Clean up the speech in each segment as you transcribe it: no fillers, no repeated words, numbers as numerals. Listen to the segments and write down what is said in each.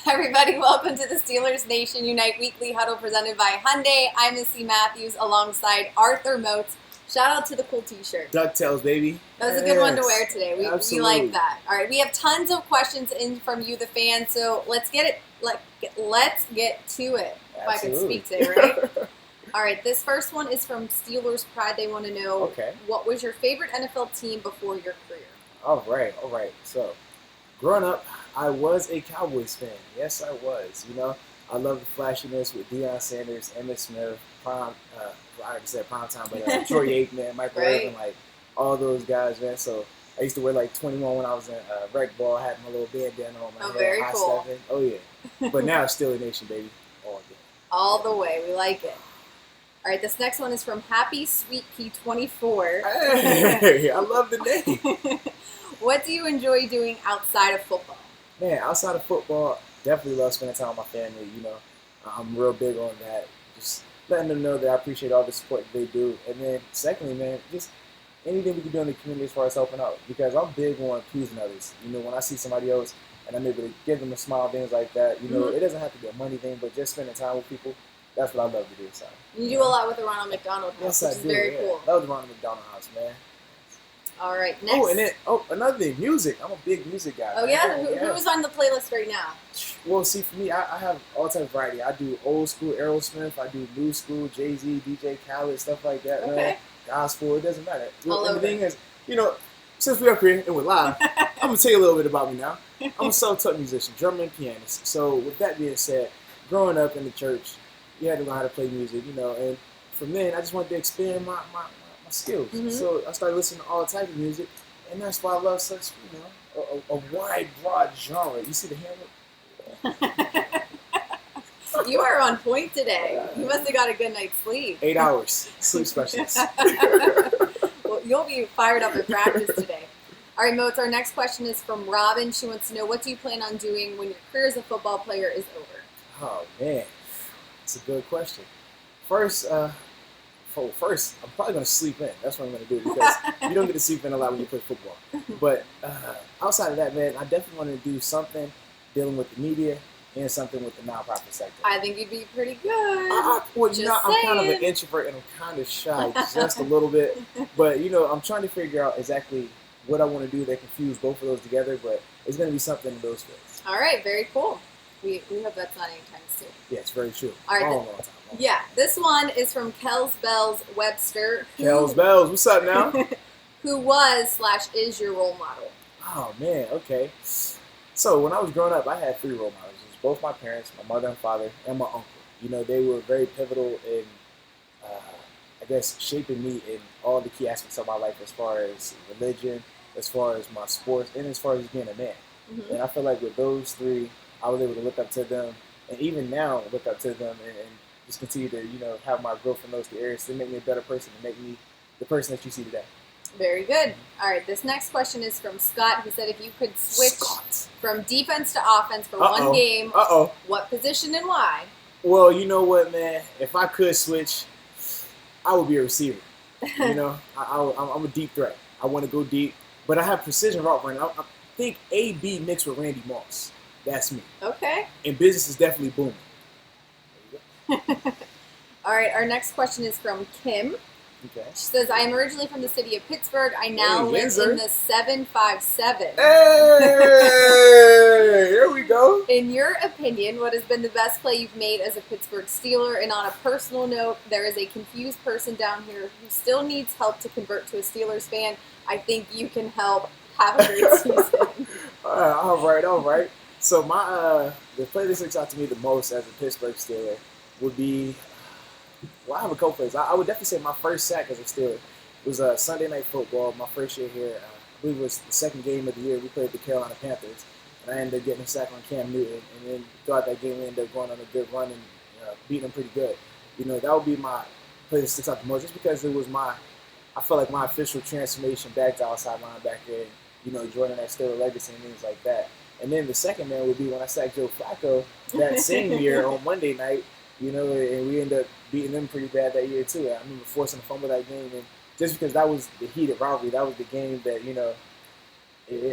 Hi everybody, welcome to the Steelers Nation Unite Weekly Huddle presented by Hyundai. I'm Missy Matthews alongside Arthur Moats. Shout out to the cool t-shirt. DuckTales, baby. That was a good one to wear today. We like Absolutely. that. All right, we have tons of questions in from you, the fans, so let's get it. Let's get to it. If I could speak today, right? All right, this first one is from Steelers Pride. They want to know, what was your favorite NFL team before your career? All right. So, growing up, I was a Cowboys fan. Yes, I was. I love the flashiness with Deion Sanders, Emmitt Smith, I already said prime time, but Troy Aikman, Michael Irvin, like all those guys, man. So I used to wear like 21 when I was in rec ball. I had my little bandana on my head. Very cool. Stepping. Oh yeah. But now it's Steelers Nation, baby. All day. All the way. We like it. All right, this next one is from Happy Sweet P24. Hey, I love the name. What do you enjoy doing outside of football? Man, outside of football, definitely love spending time with my family. I'm real big on that. Just letting them know that I appreciate all the support that they do. And then, secondly, man, just anything we can do in the community as far as helping out. Because I'm big on pleasing others. When I see somebody else and I'm able to give them a smile, things like that, it doesn't have to be a money thing, but just spending time with people, that's what I love to do. So, you do a lot with the Ronald McDonald House, which is very cool. Love the Ronald McDonald House, man. All right, next. Another thing, music. I'm a big music guy. Oh, man. Who's on the playlist right now? Well, see, for me, I have all type of variety. I do old school Aerosmith. I do new school Jay-Z, DJ Khaled, stuff like that, man. Gospel, it doesn't matter. The thing is, since we're up here and we're live, I'm going to tell you a little bit about me now. I'm a self-taught musician, drummer and pianist. So with that being said, growing up in the church, you had to learn how to play music, and from then, I just wanted to expand my skills. So I started listening to all type of music, and that's why I love such, a wide, broad genre. You see the hammer? You are on point today. You must have got a good night's sleep. 8 hours. Sleep specialist. Well, you'll be fired up at practice today. All right, Moats, our next question is from Robin. She wants to know, what do you plan on doing when your career as a football player is over? Oh, man. That's a good question. First, I'm probably going to sleep in. That's what I'm going to do, because you don't get to sleep in a lot when you play football. But outside of that, man, I definitely want to do something dealing with the media and something with the nonprofit sector. I think you'd be pretty good. I'm kind of an introvert, and I'm kind of shy just a little bit. But, I'm trying to figure out exactly what I want to do that can fuse both of those together, but it's going to be something in those fields. All right, very cool. We hope that's not anytime soon. Yeah, it's very true. All right, yeah, this one is from Kels Bells Webster. Kels Bells, what's up now? Who was/is your role model? Oh, man, okay. So when I was growing up, I had 3 role models. It was both my parents, my mother and father, and my uncle. They were very pivotal in, shaping me in all the key aspects of my life, as far as religion, as far as my sports, and as far as being a man. And I feel like with those 3, I was able to look up to them, and even now look up to them, and just continue to, have my growth in those 2 areas to make me a better person, to make me the person that you see today. Very good. All right, this next question is from Scott, who said, if you could switch from defense to offense for one game, what position and why? Well, you know what, man? If I could switch, I would be a receiver. I'm a deep threat. I want to go deep, but I have precision route running. I think A.B. mixed with Randy Moss. That's me. Okay. And business is definitely booming. All right, our next question is from Kim. Okay. She says, I am originally from the city of Pittsburgh. I now live in the 757. Hey, here we go. In your opinion, what has been the best play you've made as a Pittsburgh Steeler? And on a personal note, there is a confused person down here who still needs help to convert to a Steelers fan. I think you can help. Have a great season. All right. So the play that sticks out to me the most as a Pittsburgh Steeler would be, I have a couple plays. I would definitely say my first sack as a Steeler was Sunday Night Football, my first year here. I believe it was the second game of the year. We played the Carolina Panthers, and I ended up getting a sack on Cam Newton. And then throughout that game, we ended up going on a good run and beating them pretty good. That would be my play that sticks out the most, just because it was I felt like my official transformation back to outside linebacker and, joining that Steeler legacy and things like that. And then the second man would be when I sacked Joe Flacco that same year on Monday night, and we ended up beating them pretty bad that year too. I remember forcing a fumble that game, and just because that was the heated rivalry, that was the game that,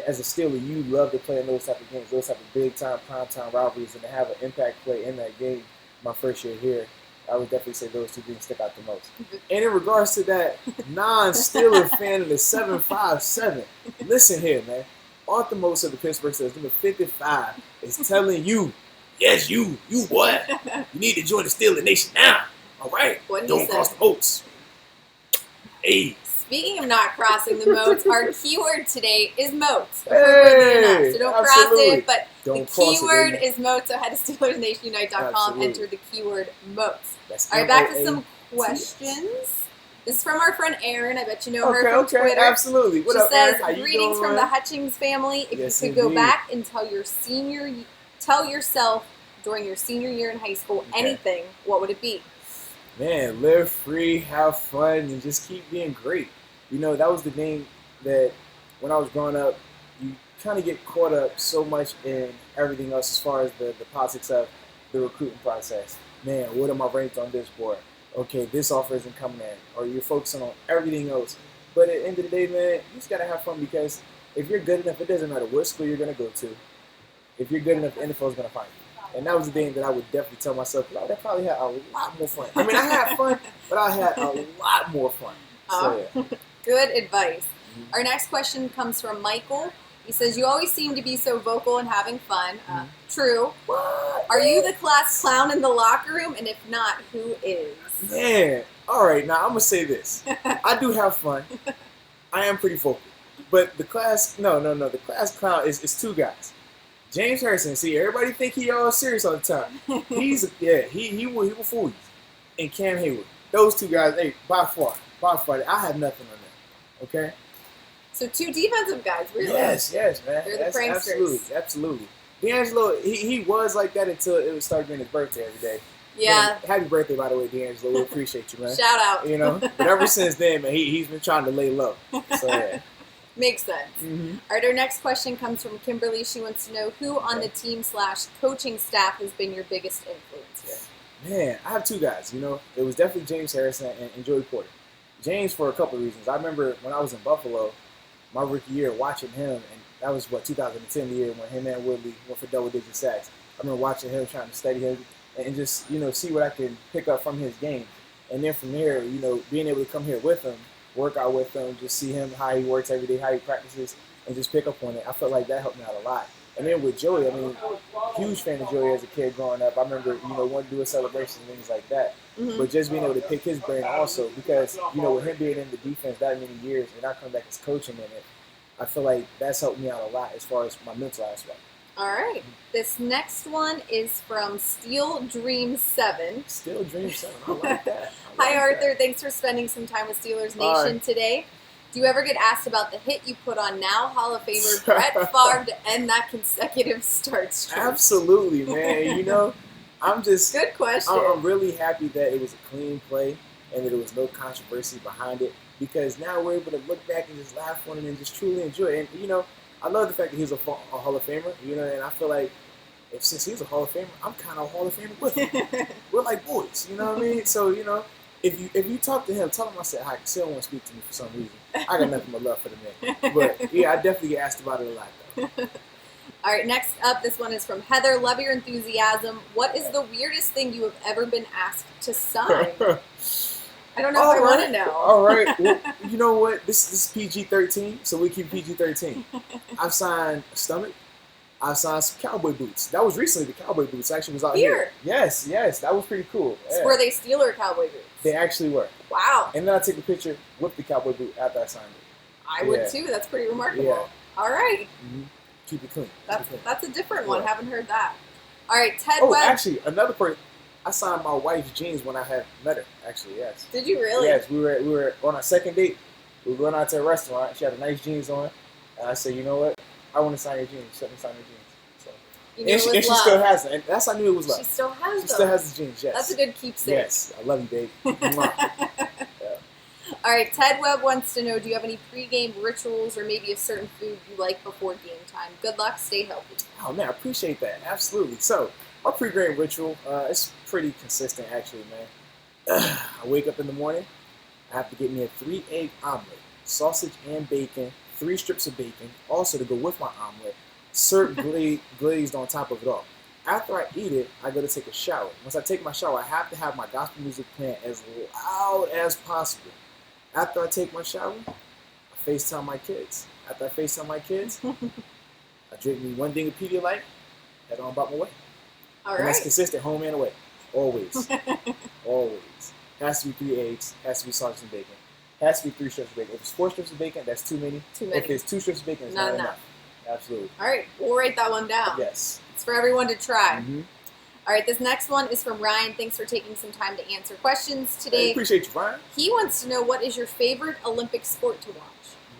as a Steeler, you love to play in those type of games, those type of big-time, prime-time rivalries, and to have an impact play in that game my first year here, I would definitely say those two things stick out the most. And in regards to that non-Steeler fan of the 757, listen here, man. Arthur Moats of the Pittsburgh Steelers, number 55, is telling you, yes, you what? You need to join the Steeler Nation now. All right? Don't cross the moats. Hey. Speaking of not crossing the moats, our keyword today is moats. Hey, so don't cross it, but the keyword is moats. So head to SteelersNationUnite.com, enter the keyword moats. All right, back to some questions. This is from our friend Erin. I bet you know her from Twitter. Absolutely. What up, Erin? How you greetings doing? from the Hutchings family. If you could go back and tell yourself during your senior year in high school anything, what would it be? Man, live free, have fun, and just keep being great. You know, that was the thing that when I was growing up, you kind of get caught up so much in everything else as far as the politics of the recruiting process. Man, what am I ranked on this board? Okay, this offer isn't coming in. Or you're focusing on everything else. But at the end of the day, man, you just got to have fun because if you're good enough, it doesn't matter what school you're going to go to. If you're good enough, the NFL is going to find you. And that was the thing that I would definitely tell myself, I probably had a lot more fun. I mean, I had fun, but I had a lot more fun. So, yeah. Good advice. Our next question comes from Michael. He says, you always seem to be so vocal and having fun. True. What? Are you the class clown in the locker room? And if not, who is? Man, all right. Now, I'm going to say this. I do have fun. I am pretty vocal. But the class, no. The class clown is two guys. James Harrison, see, everybody think he all serious all the time. He will fool you. And Cam Hayward, those two guys, hey, by far, I have nothing on them. Okay. So two defensive guys, really? Yes, man. They're the pranksters. Absolutely. D'Angelo, he was like that until it started being his birthday every day. Yeah. Man, happy birthday, by the way, D'Angelo. We appreciate you, man. Shout out. You know, but ever since then, man, he's been trying to lay low. So yeah. Makes sense. All right, our next question comes from Kimberly. She wants to know who on the team/coaching staff has been your biggest influence here? Man, I have two guys. You know, it was definitely James Harrison and Joey Porter. James for a couple of reasons. I remember when I was in Buffalo, my rookie year, watching him, and that was 2010 the year when him and Woodley went for double-digit sacks. I remember watching him, trying to study him, and just see what I can pick up from his game. And then from there, being able to come here with him, work out with him, just see him, how he works every day, how he practices, and just pick up on it. I felt like that helped me out a lot. And then with Joey, I mean, huge fan of Joey as a kid growing up. I remember, wanting to do a celebration and things like that. But just being able to pick his brain also, because, with him being in the defense that many years and not coming back as coaching in it, I feel like that's helped me out a lot as far as my mental aspect. All right. This next one is from Steel Dream 7. Steel Dream 7. I like that. Hi, Arthur. Thanks for spending some time with Steelers Nation today. Do you ever get asked about the hit you put on now Hall of Famer Brett Favre to end that consecutive start streak? Absolutely, man. I'm just... Good question. I'm really happy that it was a clean play and that there was no controversy behind it, because now we're able to look back and just laugh on it and just truly enjoy it. And, I love the fact that he's a Hall of Famer, and I feel like since he's a Hall of Famer, I'm kind of a Hall of Famer with him. We're like boys, you know what I mean? So, if you talk to him, tell him I said hi. He don't want to speak to me for some reason. I got nothing but love for the man. But, yeah, I definitely get asked about it a lot, though. All right, next up, this one is from Heather. Love your enthusiasm. What is the weirdest thing you have ever been asked to sign? I don't know if I want to know. All right. Well, you know what? This is PG-13, so we keep PG-13. I've signed a stomach. I've signed some cowboy boots. That was recently. The cowboy boots actually was out here. Yes. That was pretty cool. Yeah. So were they Steeler cowboy boots? They actually were. Wow. And then I took a picture with the cowboy boot after I signed it. I would too. That's pretty remarkable. Yeah. All right. Keep it clean. That's a different one. Haven't heard that. All right, Ted Webb. Actually, another person. I signed my wife's jeans when I had met her. Actually, yes. Did you really? Yes, we were on our second date. We were going out to a restaurant. She had a nice jeans on, and I said, you know what? I want to sign your jeans. She let me sign your jeans. So. And she still has them. And that's how I knew it was love. She still has them. She still has the jeans. Yes. That's a good keepsake. Yes, I love you, babe. All right, Ted Webb wants to know, do you have any pregame rituals or maybe a certain food you like before game time? Good luck. Stay healthy. Oh, man, I appreciate that. Absolutely. So, my pregame ritual, it's pretty consistent, actually, man. I wake up in the morning. I have to get me a 3-egg omelet, sausage and bacon, 3 strips of bacon, also to go with my omelet, served glazed on top of it all. After I eat it, I go to take a shower. Once I take my shower, I have to have my gospel music playing as loud as possible. After I take my shower, I FaceTime my kids. After I FaceTime my kids, I drink me 1 thing of Pedialyte, head on about my way. All And right. that's consistent, home and away. Always. Always. Has to be 3 eggs, has to be sausage and bacon. Has to be 3 strips of bacon. If it's 4 strips of bacon, that's too many. Too many. If it's 2 strips of bacon, it's not enough. Absolutely. All right, we'll write that one down. Yes. It's for everyone to try. Mm-hmm. All right, this next one is from Ryan. Thanks for taking some time to answer questions today. I appreciate you, Ryan. He wants to know, what is your favorite Olympic sport to watch?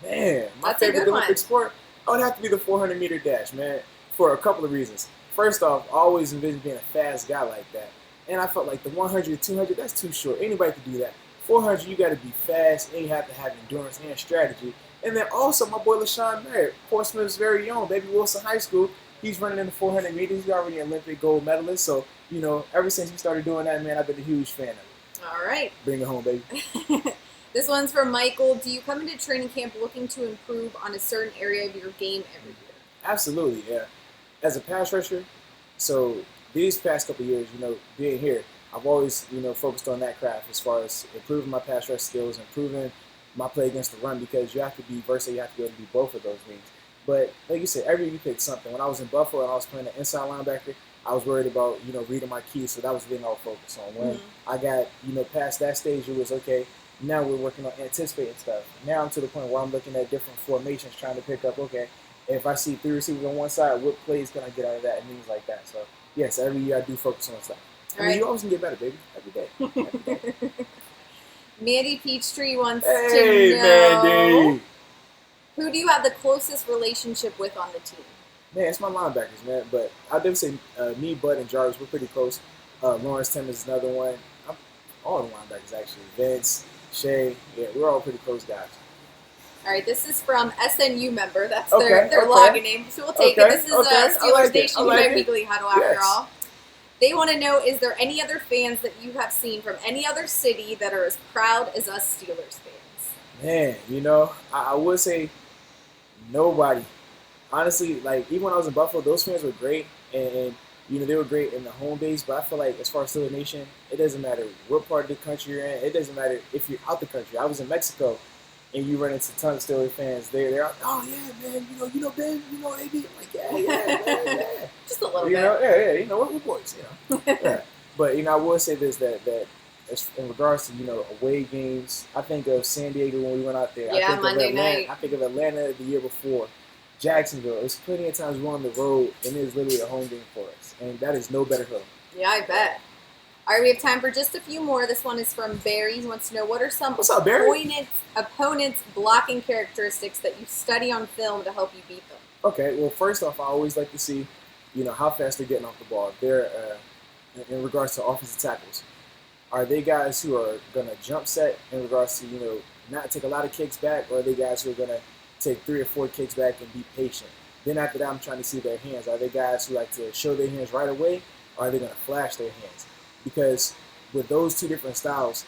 Man, my That's a favorite good one. Olympic sport, I would have to be the 400-meter dash, man, for a couple of reasons. First off, I always envisioned being a fast guy like that. And I felt like the 100, 200, that's too short. Anybody can do that. 400, you got to be fast, and you have to have endurance and strategy. And then also, my boy LaShawn Merritt, Portsmouth's very own, Baby Wilson High School, he's running in the 400 meters. He's already an Olympic gold medalist. So, you know, ever since he started doing that, man, I've been a huge fan of it. All right. Bring it home, baby. This one's from Michael. Do you come into training camp looking to improve on a certain area of your game every year? Absolutely, yeah. As a pass rusher, so these past couple of years, you know, being here, I've always, you know, focused on that craft as far as improving my pass rush skills, improving my play against the run, because you have to be versatile, you have to be able to do both of those things. But like you said, every year you pick something. When I was in Buffalo and I was playing the inside linebacker, I was worried about, you know, reading my keys, so that was the thing I was focused on. When I got, you know, past that stage, it was okay. Now we're working on anticipating stuff. Now I'm to the point where I'm looking at different formations, trying to pick up, okay, if I see 3 receivers on one side, what plays can I get out of that, and things like that. So, yes, every year I do focus on stuff. I mean, you always can get better, baby, every day. Every day. Mandy Peachtree wants Hey, to know, Mandy. who do you have the closest relationship with on the team? Man, it's my linebackers, man. But I'd never say me, Bud, and Jarvis, we're pretty close. Lawrence Timmons is another one. All the linebackers, actually. Vince, Shea, yeah, we're all pretty close guys. All right, this is from SNU member. That's Okay, their okay. login name. So we'll take it. This is Steelers like Nation, like my weekly huddle after Yes. all. They want to know, is there any other fans that you have seen from any other city that are as proud as us Steelers fans? Man, you know, I would say nobody. Honestly, like, even when I was in Buffalo, those fans were great. And you know, they were great in the home base. But I feel like as far as Steelers Nation, it doesn't matter what part of the country you're in. It doesn't matter if you're out the country. I was in Mexico, and you run into tons of Steelers fans. They're like, oh, yeah, man, you know, Ben, you know, AB. I'm like, yeah. Just a little You bit. know, yeah, you know, we're boys, you know. Yeah. But, you know, I will say this, that as in regards to, you know, away games, I think of San Diego when we went out there. Yeah, I think Monday of Atlanta, night. I think of Atlanta the year before. Jacksonville. There's plenty of times we're on the road, and it is literally a home game for us. And that is no better feeling. Yeah, I bet. All right, we have time for just a few more. This one is from Barry. He wants to know, what are some What's up, Barry? opponents' blocking characteristics that you study on film to help you beat them? Okay, well, first off, I always like to see, you know, how fast they're getting off the ball. They're, in regards to offensive tackles, are they guys who are going to jump set in regards to, you know, not take a lot of kicks back, or are they guys who are going to take 3 or 4 kicks back and be patient? Then after that, I'm trying to see their hands. Are they guys who like to show their hands right away, or are they going to flash their hands? Because with those 2 different styles,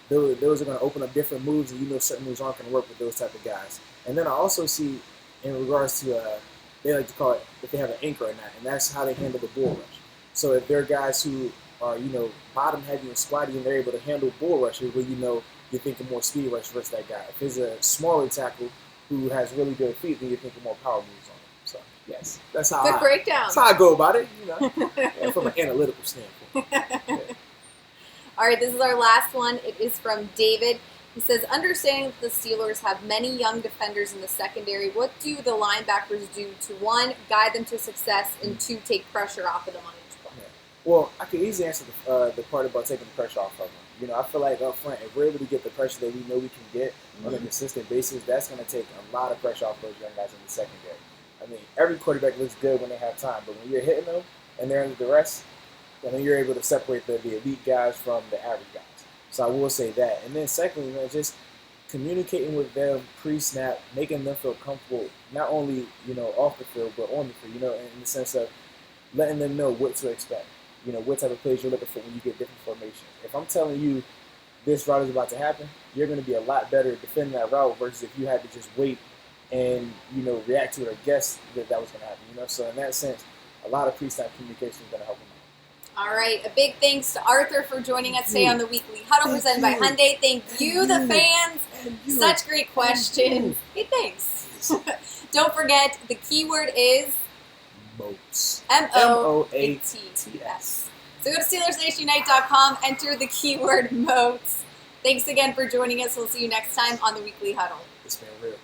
those are going to open up different moves, and you know certain moves aren't going to work with those type of guys. And then I also see, in regards to, they like to call it if they have an anchor or not, and that's how they handle the bull rush. So if they're guys who are, you know, bottom heavy and squatty, and they're able to handle bull rushes, where you know you're thinking more speed rush versus that guy. If there's a smaller tackle who has really good feet, then you're thinking more power moves on him. So yes, that's how Good breakdown. That's how I go about it, you know, from an analytical standpoint. Yeah. All right, this is our last one. It is from David. He says, understanding that the Steelers have many young defenders in the secondary, what do the linebackers do to, 1, guide them to success, and 2, take pressure off of them on each play? Yeah. Well, I can easily answer the part about taking the pressure off of them. You know, I feel like up front, if we're able to get the pressure that we know we can get on a consistent basis, that's going to take a lot of pressure off those young guys in the secondary. I mean, every quarterback looks good when they have time, but when you're hitting them and they're under duress, then you're able to separate the elite guys from the average guys. So I will say that. And then secondly, man, just communicating with them pre-snap, making them feel comfortable, not only, you know, off the field, but on the field, you know, in the sense of letting them know what to expect. You know, what type of plays you're looking for when you get different formations. If I'm telling you this route is about to happen, you're going to be a lot better defending that route versus if you had to just wait and react to it or guess that was going to happen. So in that sense, a lot of pre-snap communication is going to help him out. All right, a big thanks to Arthur for joining us today on the Weekly Huddle presented by Hyundai. Thank you, the fans. Such great questions. Hey, thanks. Don't forget, the keyword is Moats. MOATS. So go to SteelersNationUnite.com, enter the keyword Moats. Thanks again for joining us. We'll see you next time on the Weekly Huddle. It's been real.